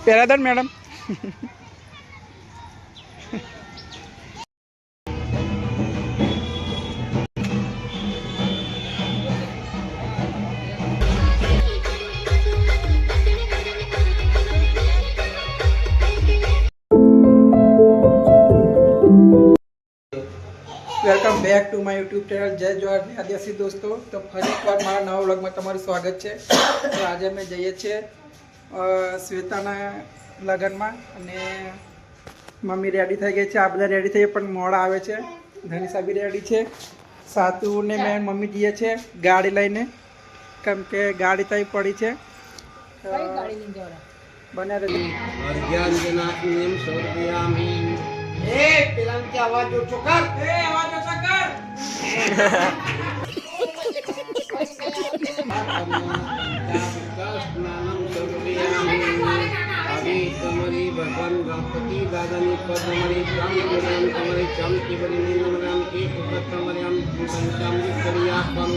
પેરાદન madam welcome back to my YouTube channel जय जोहार आदिवासी दोस्तों। तो फरी एक बार मारा नवा व्लॉग में तमारू स्वागत है। तो आज अमे जईए छे श्वेताना लगन में अने मम्मी रेडी थई गई है, आ बधा रेडी थई पण मोड़ा आवे छे। धनीसा भी रेडी है, सातु ने मैं मम्मी जईए छे गाड़ी लईने, केम के गाड़ी तई पड़ी है। बने रही आवाज ओछो कर, आवाज ओछो कर। भगवान गणपति दादानी पद्मरी चमकी बड़ी नीलम की उपतमरियम पंचामृत करिया पन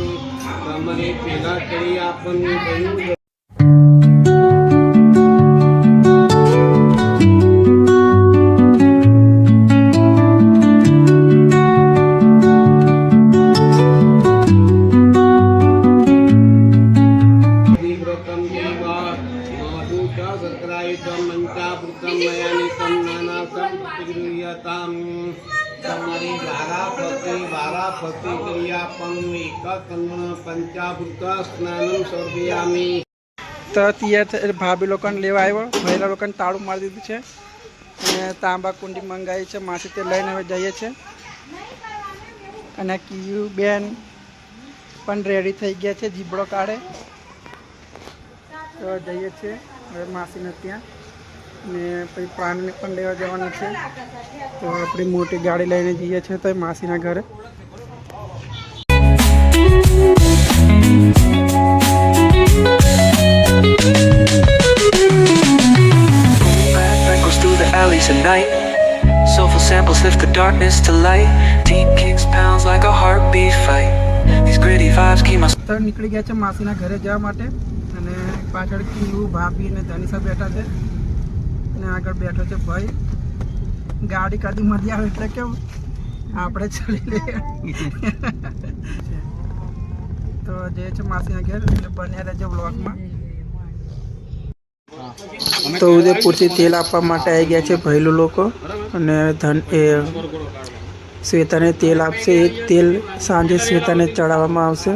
तमरे पेला करिया पन तो भाभी लोग लेवा आयो, महिला लोग ताड़ू मारी दीधुं छे अने तांबा कुंडी मंगाई छे, मासी ते लईने हवे जईए छे। अने कियू बेन पण रेडी थई गया छे, जीबड़ो काढे। तो जईए छे हवे मासीने त्यां ने पछी प्राणीने पण लेवा जवाना छे। तो आपणी मोटी गाड़ी लईने जईए छे तो मासीना घरे। Alleys at night, soulful samples lift the darkness to light. Deep kicks pounds like a heartbeat fight. These gritty vibes keep my તો નીકળી ગયા છે માસીના ઘરે જવા માટે અને પાછળ કિંગુ ભાભી અને ધનીસા બેઠા છે અને આગળ બેઠો છે ભાઈ। ગાડી કાઢી મળી આવે એટલે કેવું આપણે ચડી લઈએ। તો જે છે માસીના ઘેર એટલે બન્યા રહેજો વ્લોગમાં। तो उदयपुर से तेल आपवा माटे आई गया है भैलू लोग अने धन श्वेता ने तेल आपसे। एक तेल सांजे श्वेता ने चढ़ाववामां आवशे।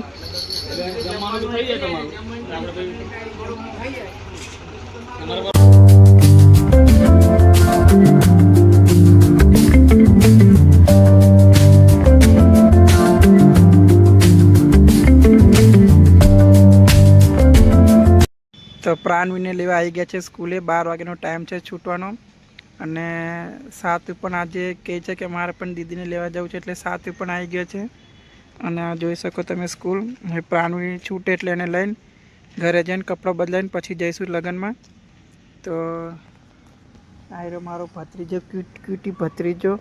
तो प्राणवीने लेवा आई गया है स्कूले। 12 वाग्यानो टाइम है छूटवानो अने सातु पण आजे कहे छे कि मारे पण दीदीने लेवा जवुं छे एटले सातु पण आई गयो छे। अने आ जोई शको तमे स्कूल। प्राणवी छूटे एटले एने लईने घरे जईने कपड़ा बदलाईने पछी जईशुं लगनमा। तो आयरो मारो भत्रीजो क्यूटी भत्रीजो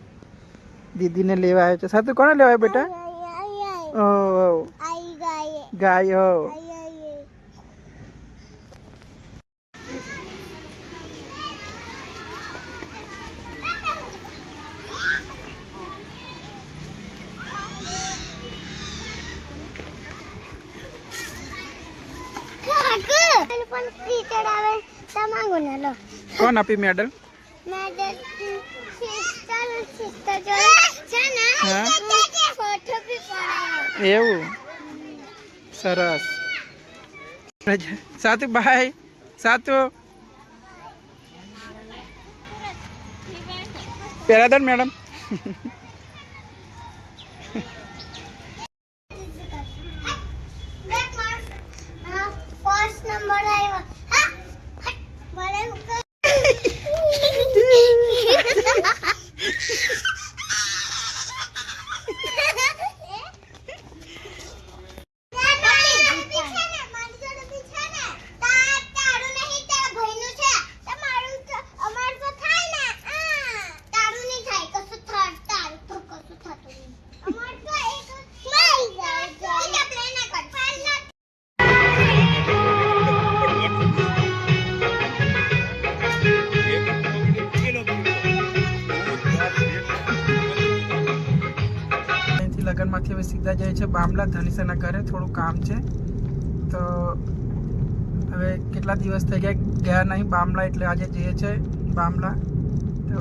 दीदीने लेवा आव्यो छे। सातु कोने लेवा आव्यो बेटा? ओ गाय हो। कौन आपी मेडल? मेडल सिस्टर जोड़े छे ने फोटो भी पड़ायो। एवं सरस। सातु बाय। सातु पेरादन मैडम फर्स्ट नंबर आयो। સીધા જાય છે બામલા ધનિષાના ઘરે, થોડું કામ છે. તો હવે કેટલા દિવસ થઈ ગયા નહીં બામલા, એટલે આજે જઈએ છે બામલા. તો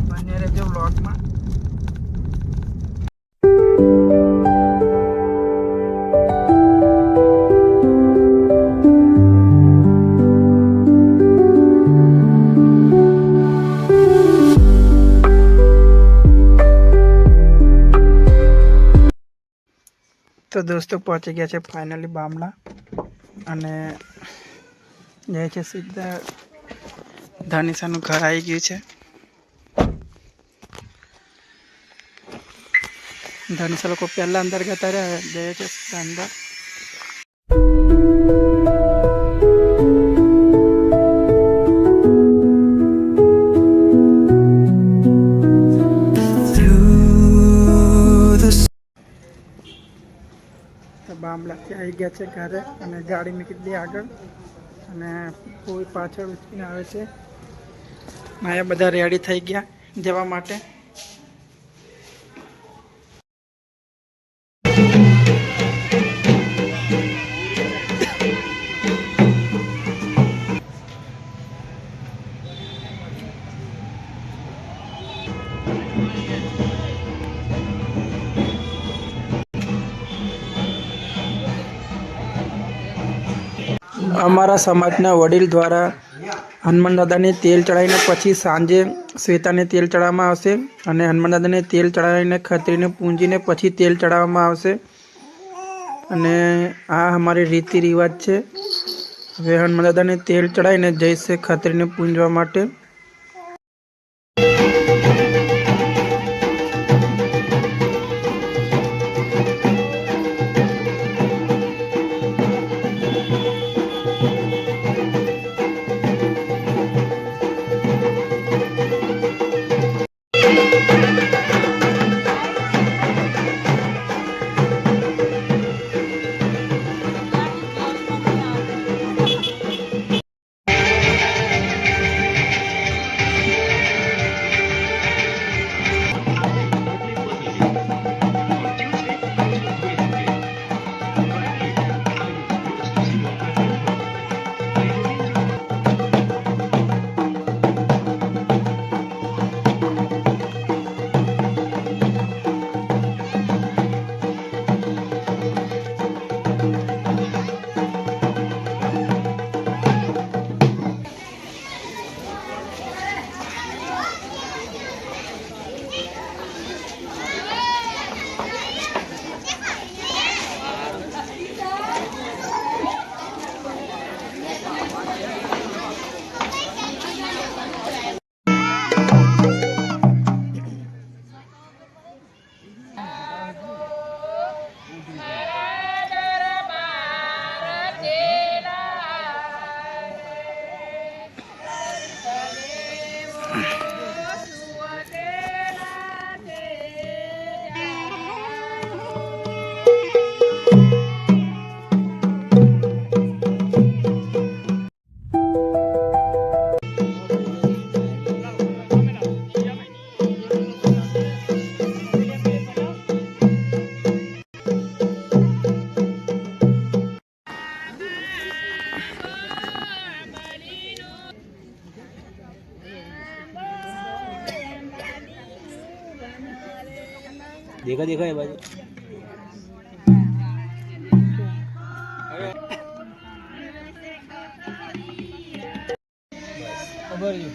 બને રહેજો વ્લોગમાં. તો દોસ્તો પહોંચી ગયા છે ફાઇનલી બામલા, અને જાય છે સીધા ધનિષાનું ઘર આવી ગયું છે. ધનિષા લોકો પહેલા અંદર જતા રહ્યા, જાય છે સીધા અંદર. બામલાથી આવી ગયા છે ઘરે, અને ગાડી મૂકી દીધી આગળ, અને કોઈ પાછળ ઉચકીને આવે છે. અહીંયા બધા રેડી થઈ ગયા જવા માટે. અમારા સમાજના વડીલ દ્વારા હનુમાન દાદાને તેલ ચડાવીને પછી સાંજે શ્વેતાને તેલ ચડાવવામાં આવશે, અને હનુમાન દાદાને તેલ ચડાવીને ખત્રીને પૂંજીને પછી તેલ ચડાવવામાં આવશે. અને આ અમારી રીતિ રિવાજ છે. હવે હનુમાન દાદાને તેલ ચડાવીને જઈશે ખત્રીને પૂંજવા માટે. देखा देखा है भाई. खबर यू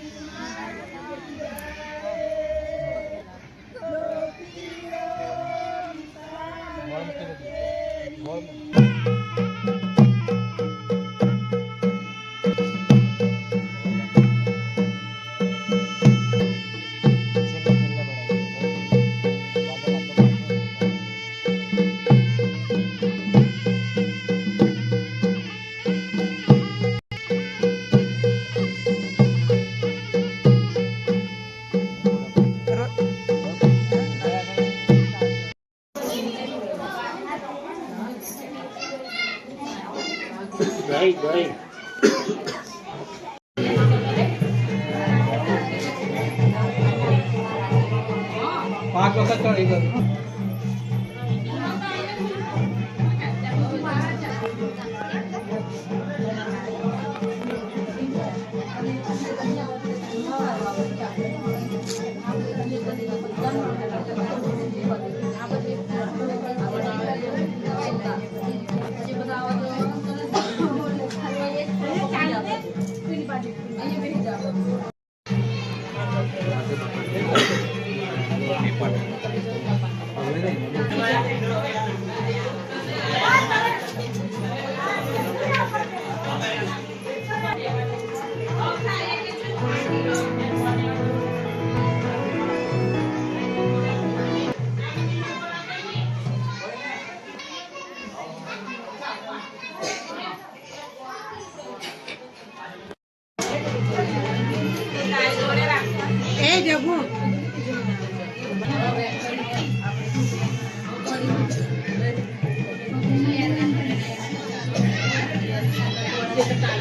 ગઈ 5 વખત ચડી ગયું. Bye.